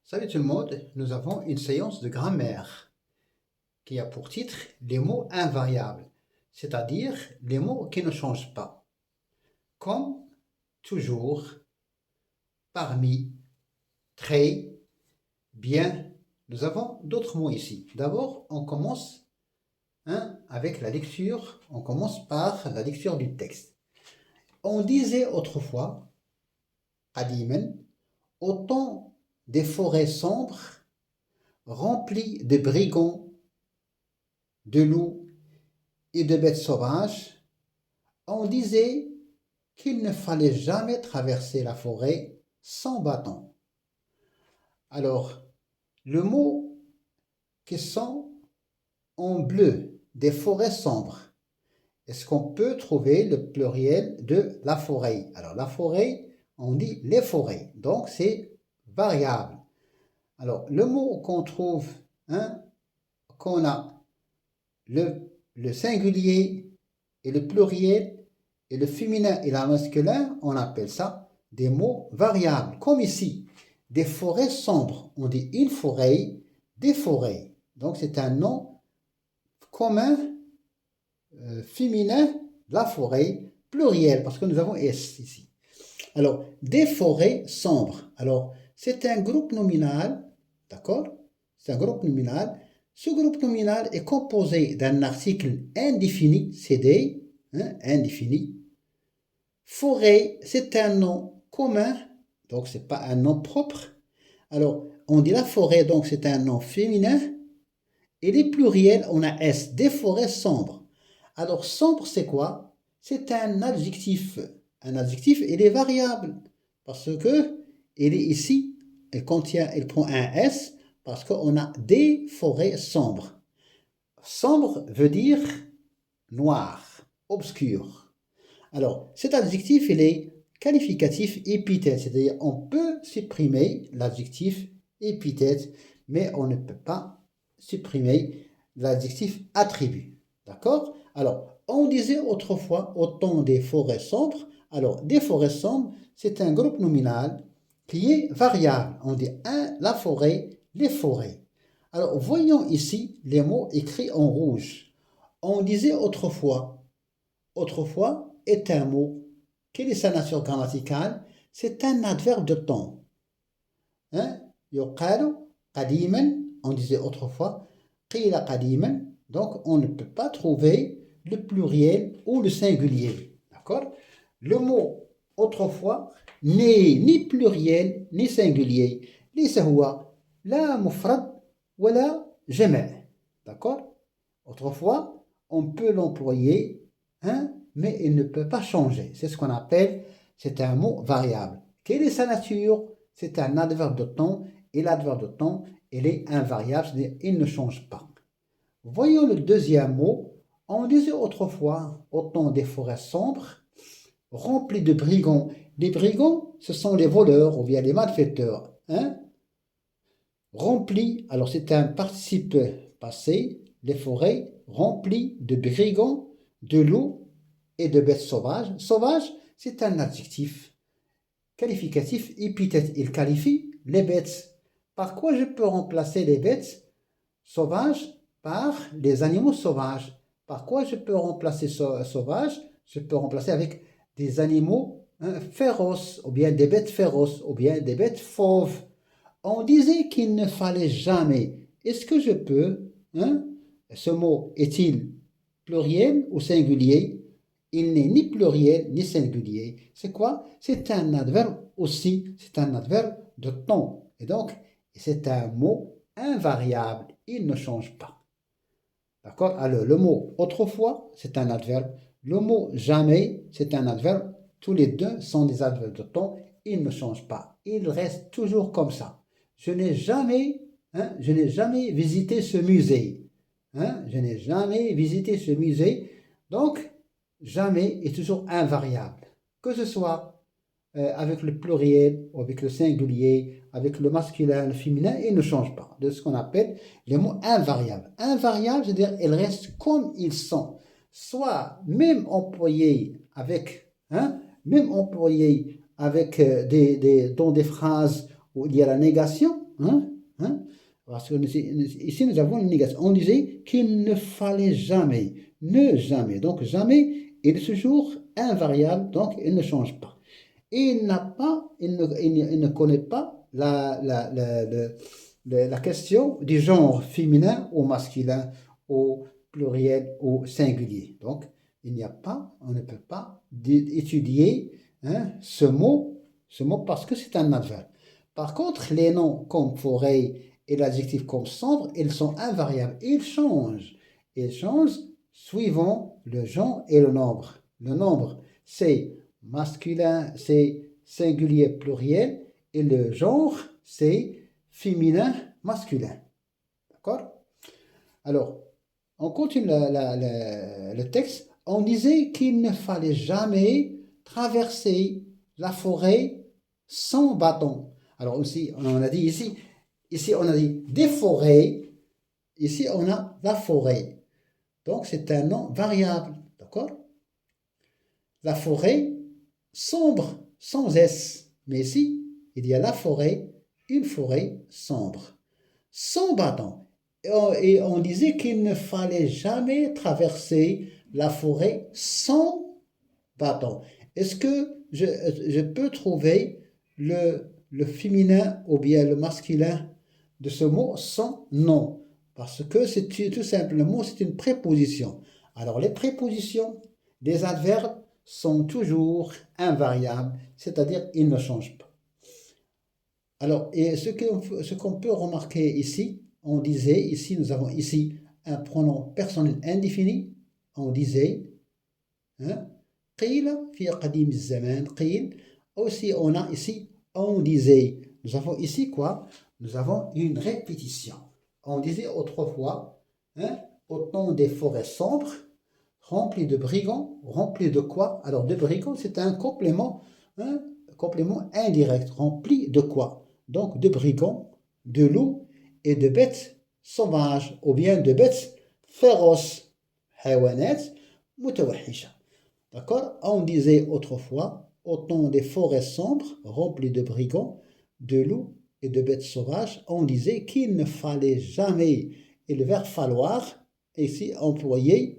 Salut tout le monde, nous avons une séance de grammaire qui a pour titre les mots invariables, c'est-à-dire les mots qui ne changent pas, comme toujours, parmi, très, bien. Nous avons d'autres mots ici. D'abord, on commence avec la lecture, on commence par la lecture du texte. On disait autrefois, qadiman, au temps des forêts sombres, remplies de brigands, de loups et de bêtes sauvages, on disait qu'il ne fallait jamais traverser la forêt sans bâton. Alors, le mot qui sont en bleu, des forêts sombres, est-ce qu'on peut trouver le pluriel de la forêt? Alors, la forêt, on dit les forêts, donc c'est variable. Alors, le mot qu'on trouve, qu'on a le singulier et le pluriel et le féminin et le masculin, on appelle ça des mots variables. Comme ici, des forêts sombres, on dit une forêt, des forêts. Donc c'est un nom commun féminin, la forêt, pluriel, parce que nous avons S ici. Alors, des forêts sombres. Alors, c'est un groupe nominal, d'accord? C'est un groupe nominal. Ce groupe nominal est composé d'un article indéfini, CD, indéfini. Forêt, c'est un nom commun, donc c'est pas un nom propre. Alors, on dit la forêt, donc c'est un nom féminin. Et les pluriels, on a S, des forêts sombres. Alors, sombre, c'est quoi? C'est un adjectif. Un adjectif, il est variable. Parce que, il est ici, il prend un S, parce qu'on a des forêts sombres. Sombre veut dire noir, obscur. Alors, cet adjectif, il est qualificatif épithète, c'est-à-dire on peut supprimer l'adjectif épithète, mais on ne peut pas supprimer l'adjectif attribut. D'accord? Alors, on disait autrefois au temps des forêts sombres. Alors, des forêts sombres, c'est un groupe nominal qui est variable. On dit la forêt, les forêts. Alors, voyons ici les mots écrits en rouge. On disait autrefois. Autrefois est un mot. Quelle est sa nature grammaticale? C'est un adverbe de temps. يقال قديما, on disait autrefois, قيل قديما, donc on ne peut pas trouver le pluriel ou le singulier. D'accord? Le mot autrefois n'est ni pluriel ni singulier. ليس هو لا مفرد ولا جمع. D'accord? Autrefois, on peut l'employer, mais il ne peut pas changer. C'est ce qu'on appelle, c'est un mot variable. Quelle est sa nature? C'est un adverbe de temps, et l'adverbe de temps, il est invariable, c'est-à-dire il ne change pas. Voyons le deuxième mot. On disait autrefois, au temps des forêts sombres, remplies de brigands. Les brigands, ce sont les voleurs ou bien les malfaiteurs. Remplis, alors c'est un participe passé, les forêts remplies de brigands, de loups et de bêtes sauvages. Sauvage, c'est un adjectif qualificatif épithète. Il qualifie les bêtes. Par quoi je peux remplacer les bêtes sauvages par les animaux sauvages? Par quoi je peux remplacer sauvage? Je peux remplacer avec des animaux féroces, ou bien des bêtes féroces, ou bien des bêtes fauves. On disait qu'il ne fallait jamais. Est-ce que je peux, ce mot est-il pluriel ou singulier? Il n'est ni pluriel ni singulier. C'est quoi? C'est un adverbe aussi. C'est un adverbe de temps. Et donc, c'est un mot invariable. Il ne change pas. D'accord? Alors, le mot autrefois, c'est un adverbe. Le mot jamais, c'est un adverbe. Tous les deux sont des adverbes de temps. Ils ne changent pas. Ils restent toujours comme ça. Je n'ai jamais visité ce musée. Je n'ai jamais visité ce musée. Donc, jamais est toujours invariable. Que ce soit avec le pluriel, ou avec le singulier, avec le masculin, le féminin, il ne change pas. De ce qu'on appelle les mots invariables. Invariables, c'est-à-dire ils restent comme ils sont. Soit même employés avec, dans des phrases où il y a la négation, Hein? Hein? Parce que ici, nous avons une négation. On disait qu'il ne fallait jamais, ne jamais. Donc, jamais, il est toujours invariable, donc il ne change pas. Et il n'a pas, il ne connaît pas la question du genre féminin ou masculin, au pluriel ou singulier. Donc, il n'y a pas, on ne peut pas étudier hein, ce mot parce que c'est un adverbe. Par contre, les noms comme forêt et l'adjectif comme cendre, ils sont invariables. Ils changent. Ils changent suivant le genre et le nombre. Le nombre, c'est masculin, c'est singulier pluriel, et le genre, c'est féminin masculin. D'accord? Alors, on continue le texte. On disait qu'il ne fallait jamais traverser la forêt sans bâton. Alors aussi, on a dit ici on a dit des forêts, ici on a la forêt. Donc c'est un nom variable, d'accord? La forêt sombre, sans S. Mais ici, il y a la forêt, une forêt sombre, sans bâton. Et on disait qu'il ne fallait jamais traverser la forêt sans bâton. Est-ce que je peux trouver le féminin ou bien le masculin de ce mot sans? Non. Parce que c'est tout simplement, c'est une préposition. Alors, les prépositions des adverbes sont toujours invariables, c'est-à-dire ils ne changent pas. Alors, et ce qu'on peut remarquer ici, on disait, ici, nous avons ici un pronom personnel indéfini, on disait, hein, قيل في قديم الزمان قيل. Aussi, on a ici, on disait. Nous avons ici quoi? Nous avons une répétition. On disait autrefois, hein, au temps des forêts sombres, remplies de brigands, remplies de quoi? Alors, de brigands, c'est un complément, hein, complément indirect. Rempli de quoi? Donc, de brigands, de loups et de bêtes sauvages, ou bien de bêtes féroces. حيوانات متوحشة. D'accord? On disait autrefois, au temps des forêts sombres, remplies de brigands, de loups et de bêtes sauvages, on disait qu'il ne fallait jamais, et le verbe falloir, ici employé